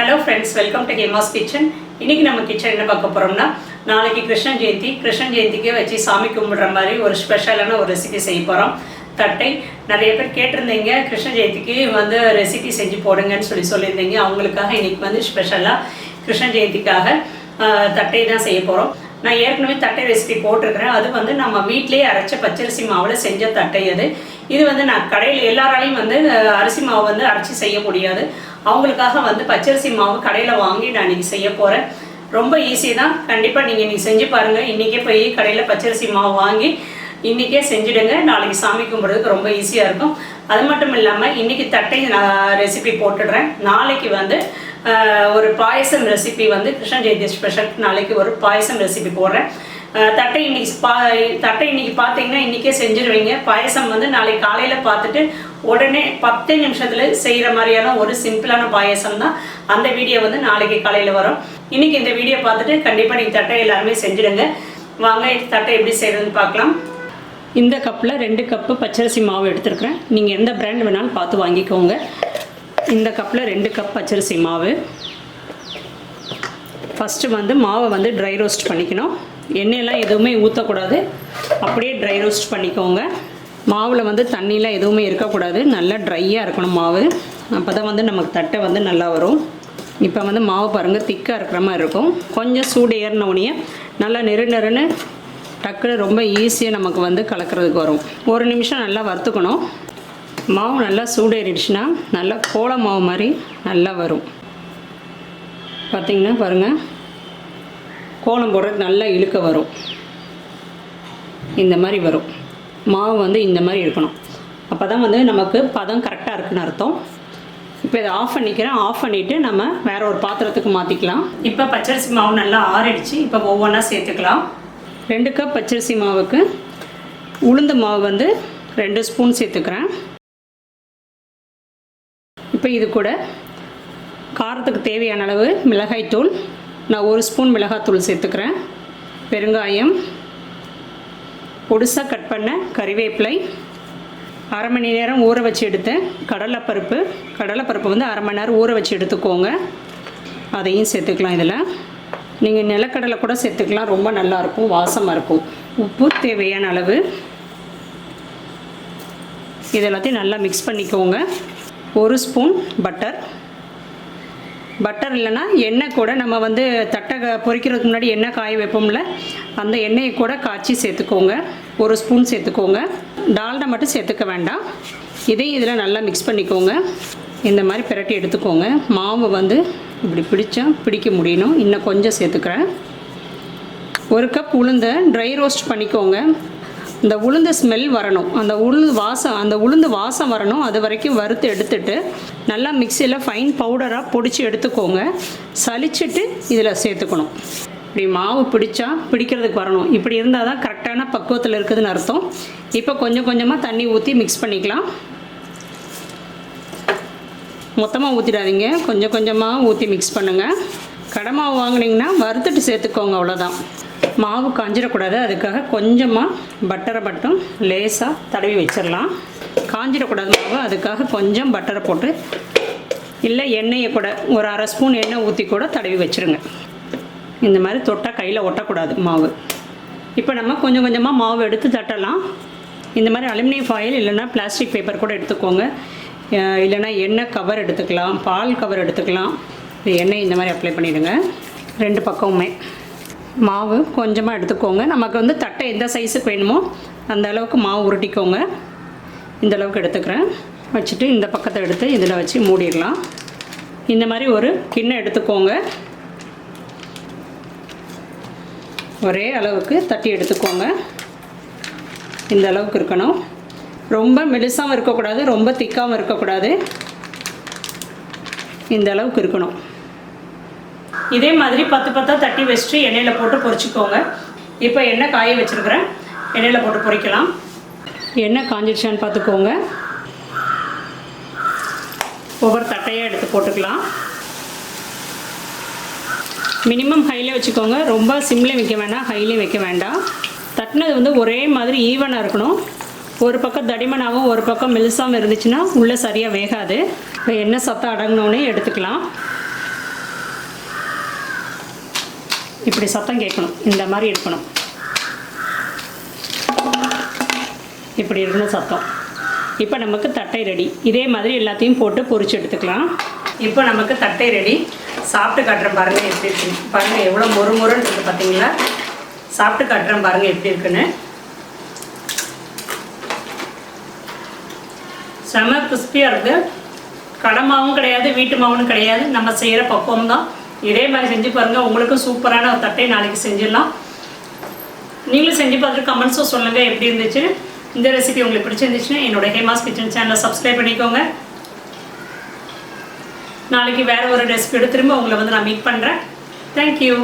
Hello friends, welcome to Hema's kitchen. இன்றைக்கி நம்ம kitchen என்ன பார்க்க போகிறோம்னா, நாளைக்கு கிருஷ்ண ஜெயந்திக்கே வச்சு சாமி கும்பிடுற மாதிரி ஒரு ஸ்பெஷலான ஒரு ரெசிபி செய்ய போகிறோம். தட்டை நிறைய பேர் கேட்டிருந்தீங்க, கிருஷ்ண ஜெயந்திக்கு வந்து ரெசிபி செஞ்சு போடுங்கன்னு சொல்லியிருந்தீங்க. அவங்களுக்காக இன்றைக்கி வந்து ஸ்பெஷலாக கிருஷ்ண ஜெயந்திக்காக தட்டை தான் செய்ய போகிறோம். நான் ஏற்கனவே தட்டை ரெசிபி போட்டிருக்கிறேன். அது வந்து நம்ம வீட்டிலேயே அரைச்ச பச்சரிசி மாவில் செஞ்ச தட்டை. இது வந்து நான் கடையில் எல்லாராலையும் வந்து அரிசி மாவு வந்து அரைச்சி செய்ய முடியாது. அவங்களுக்காக வந்து பச்சரிசி மாவு கடையில் வாங்கி நான் இன்றைக்கி செய்ய போகிறேன். ரொம்ப ஈஸி தான். கண்டிப்பாக நீங்கள் இன்றைக்கி செஞ்சு பாருங்கள். இன்றைக்கே போய் கடையில் பச்சரிசி மாவு வாங்கி இன்றைக்கே செஞ்சுடுங்க. நாளைக்கு சாமி கும்பிட்றதுக்கு ரொம்ப ஈஸியாக இருக்கும். அது மட்டும் இல்லாமல் இன்றைக்கி தட்டை நான் ரெசிபி போட்டுடுறேன். நாளைக்கு வந்து ஒரு பாயசம் ரெசிபி வந்து கிருஷ்ண ஜெயந்தி ஸ்பெஷல். நாளைக்கு ஒரு பாயசம் ரெசிபி போடுறேன். தட்டை இன்னைக்கு பார்த்தீங்கன்னா இன்றைக்கே செஞ்சுருவீங்க. பாயசம் வந்து நாளைக்கு காலையில் பார்த்துட்டு உடனே 10 நிமிஷத்தில் செய்கிற மாதிரியான ஒரு சிம்பிளான பாயசம் தான். அந்த வீடியோ வந்து நாளைக்கு காலையில் வரும். இன்றைக்கி இந்த வீடியோ பார்த்துட்டு கண்டிப்பாக நீங்கள் தட்டை எல்லாருமே செஞ்சுடுங்க. வாங்க தட்டை எப்படி செய்கிறதுன்னு பார்க்கலாம். இந்த கப்பில் 2 கப்பு பச்சரிசி மாவு எடுத்துருக்குறேன். நீங்கள் எந்த பிராண்ட் வேணாலும் பார்த்து வாங்கிக்கோங்க. இந்த கப்பில் 2 கப் பச்சரிசி மாவு. ஃபஸ்ட்டு வந்து மாவை வந்து ட்ரை ரோஸ்ட் பண்ணிக்கணும். எண்ணெயெல்லாம் எதுவுமே ஊற்றக்கூடாது, அப்படியே ட்ரை ரோஸ்ட் பண்ணிக்கோங்க. மாவில் வந்து தண்ணியெலாம் எதுவுமே இருக்கக்கூடாது, நல்லா ட்ரையாக இருக்கணும் மாவு. அப்போ தான் வந்து நமக்கு தட்டை வந்து நல்லா வரும். இப்போ வந்து மாவு பாருங்கள், திக்காக இருக்கிற மாதிரி இருக்கும். கொஞ்சம் சூடு ஏறினவுடனே நல்லா நெருன்னு டக்குன்னு ரொம்ப ஈஸியாக நமக்கு வந்து கலக்கிறதுக்கு வரும். 1 நிமிஷம் நல்லா வறுத்துக்கணும். மாவு நல்லா சூடேறிடுச்சுன்னா நல்லா கோல மாவு மாதிரி நல்லா வரும். பார்த்திங்கன்னா பாருங்கள், கோலம் போடுறதுக்கு நல்லா இழுக்க வரும். இந்த மாதிரி வரும். மாவு வந்து இந்த மாதிரி இருக்கணும். அப்போ தான் வந்து நமக்கு பதம் கரெக்டாக இருக்குன்னு அர்த்தம். இப்போ இதை ஆஃப் பண்ணிக்கிறேன். ஆஃப் பண்ணிவிட்டு நம்ம வேறு ஒரு பாத்திரத்துக்கு மாற்றிக்கலாம். இப்போ பச்சரிசி மாவு நல்லா ஆறிடுச்சு. இப்போ ஒவ்வொன்றா சேர்த்துக்கலாம். 2 கப் பச்சரிசி மாவுக்கு உளுந்து மாவு வந்து 2 ஸ்பூன் சேர்த்துக்கிறேன். இப்போ இது கூட காரத்துக்கு தேவையான அளவு மிளகாய்த்தூள், நான் 1 ஸ்பூன் மிளகாய்த்தூள் சேர்த்துக்கிறேன். பெருங்காயம், பொடிசாக கட் பண்ண கறிவேப்பிலை, 1/2 மணி நேரம் ஊற வச்சு எடுத்தேன் கடலைப்பருப்பு வந்து 1/2 மணி நேரம் ஊற வச்சு எடுத்துக்கோங்க. அதையும் சேர்த்துக்கலாம். இதில் நீங்கள் நிலக்கடலை கூட சேர்த்துக்கலாம், ரொம்ப நல்லாயிருக்கும், வாசமாக இருக்கும். உப்பு தேவையான அளவு. இது எல்லாத்தையும் நல்லா மிக்ஸ் பண்ணிக்கோங்க. 1 ஸ்பூன் பட்டர் இல்லைன்னா எண்ணெய் கூட, நம்ம வந்து தட்டை பொரிக்கிறதுக்கு முன்னாடி எண்ணெய் காய வைப்போம்ல, அந்த எண்ணெயை கூட காய்ச்சி சேர்த்துக்கோங்க. 1 ஸ்பூன் சேர்த்துக்கோங்க. டால்டா மட்டும் சேர்த்துக்க வேண்டாம். இதையும் இதில் நல்லா மிக்ஸ் பண்ணிக்கோங்க. இந்த மாதிரி பிரட்டி எடுத்துக்கோங்க. மாவு வந்து இப்படி பிடிக்க முடியணும். இன்னும் கொஞ்சம் சேர்த்துக்கிறேன். 1 கப் உளுந்தை ட்ரை ரோஸ்ட் பண்ணிக்கோங்க. இந்த உளுந்து ஸ்மெல் வரணும், அந்த உளுந்து வாசம் வரணும். அது வரைக்கும் வறுத்து எடுத்துட்டு நல்லா மிக்சியில் ஃபைன் பவுடராக பொடிச்சு எடுத்துக்கோங்க. சலிச்சுட்டு இதில் சேர்த்துக்கணும். இப்படி மாவு பிடிக்கிறதுக்கு வரணும். இப்படி இருந்தால் தான் கரெக்டான பக்குவத்தில் இருக்குதுன்னு அர்த்தம். இப்போ கொஞ்சம் கொஞ்சமாக தண்ணி ஊற்றி மிக்ஸ் பண்ணிக்கலாம். மொத்தமாக ஊற்றிடாதீங்க, கொஞ்சம் கொஞ்சமாக ஊற்றி மிக்ஸ் பண்ணுங்கள். கடை மாவு வாங்கினீங்கன்னா வறுத்துட்டு சேர்த்துக்கோங்க, அவ்வளோதான். மாவு காஞ்சிடக்கூடாது, அதுக்காக கொஞ்சமாக பட்டரை மட்டும் லேசாக தடவி வச்சிடலாம். காஞ்சிடக்கூடாது மாவு, அதுக்காக கொஞ்சம் பட்டரை போட்டு, இல்லை எண்ணெயை கூட ஒரு 1/2 ஸ்பூன் எண்ணெய் ஊற்றி கூட தடவி வச்சுருங்க. இந்த மாதிரி தொட்டால் கையில் ஒட்டக்கூடாது மாவு. இப்போ நம்ம கொஞ்சம் கொஞ்சமாக மாவு எடுத்து தட்டலாம். இந்த மாதிரி அலுமினியம் ஃபாயில் இல்லைன்னா பிளாஸ்டிக் பேப்பர் கூட எடுத்துக்கோங்க. இல்லைனா எண்ணெய் கவர் எடுத்துக்கலாம், பால் கவர் எடுத்துக்கலாம். எண்ணெய் இந்த மாதிரி அப்ளை பண்ணிவிடுங்க 2 பக்கமுமே. மாவு கொஞ்சமாக எடுத்துக்கோங்க. நமக்கு வந்து தட்டை எந்த சைஸுக்கு வேணுமோ அந்த அளவுக்கு மாவு உருட்டிக்கோங்க. இந்த அளவுக்கு எடுத்துக்கிறேன். வச்சுட்டு இந்த பக்கத்தை எடுத்து இதில் வச்சு மூடிடலாம். இந்த மாதிரி ஒரு கிண்ணம் எடுத்துக்கோங்க. ஒரே அளவுக்கு தட்டி எடுத்துக்கோங்க. இந்த அளவுக்கு இருக்கணும். ரொம்ப மெலிசாகவும் இருக்கக்கூடாது, ரொம்ப திக்காகவும் இருக்கக்கூடாது. இந்த அளவுக்கு இருக்கணும். இதே மாதிரி 10 தட்டி வச்சுட்டு எண்ணெயில் போட்டு பொரிச்சிக்கோங்க. இப்போ எண்ணெய் காய வச்சுருக்கிறேன், எண்ணெயில் போட்டு பொரிக்கலாம். எண்ணெய் காஞ்சிடுச்சான்னு பார்த்துக்கோங்க. ஒவ்வொரு தட்டையாக எடுத்து போட்டுக்கலாம். மினிமம் ஹையில் வச்சுக்கோங்க, ரொம்ப சிம்லேயும் வைக்க வேண்டாம், ஹைலையும் வைக்க வேண்டாம். தட்டினது வந்து ஒரே மாதிரி ஈவனாக இருக்கணும். ஒரு பக்கம் தடிமனாகவும் ஒரு பக்கம் மெலிசாகவும் இருந்துச்சுன்னா உள்ளே சரியாக வேகாது. இப்போ எண்ணெய் சத்தம் அடங்கினோடனே எடுத்துக்கலாம். இப்படி சத்தம் கேட்கணும், இந்த மாதிரி இருக்கணும், இப்படி இருக்கணும் சத்தம். இப்போ நமக்கு தட்டை ரெடி. இதே மாதிரி எல்லாத்தையும் போட்டு பொரிச்சு எடுத்துக்கலாம். இப்போ நமக்கு தட்டை ரெடி. சாப்பிட்டு காட்டுறேன் பாருங்கள் எப்படி இருக்குன்னு. பாருங்கள் எவ்வளோ மொறுன்னு இருக்குது பார்த்தீங்களா? சாப்பிட்டு காட்டுறேன் பாருங்கள் எப்படி இருக்குன்னு. செம கிறிஸ்பியாக இருக்குது. கடை மாவும் கிடையாது, வீட்டு மாவும் கிடையாது, நம்ம செய்கிற பக்குவம் தான். இதே மாதிரி செஞ்சு பாருங்கள், உங்களுக்கும் சூப்பரான ஒரு தட்டை நாளைக்கு செஞ்சிடலாம். நீங்களும் செஞ்சு பார்த்துட்டு கமெண்ட்ஸும் சொல்லுங்கள் எப்படி இருந்துச்சு. இந்த ரெசிபி உங்களுக்கு பிடிச்சிருந்துச்சுன்னா என்னோட ஹேமாஸ் கிச்சன் சேனலை சப்ஸ்கிரைப் பண்ணிக்கோங்க. நாளைக்கு வேறு ஒரு ரெசிபியோட திரும்ப உங்களை வந்து நான் மீட் பண்ணுறேன். தேங்க்யூ.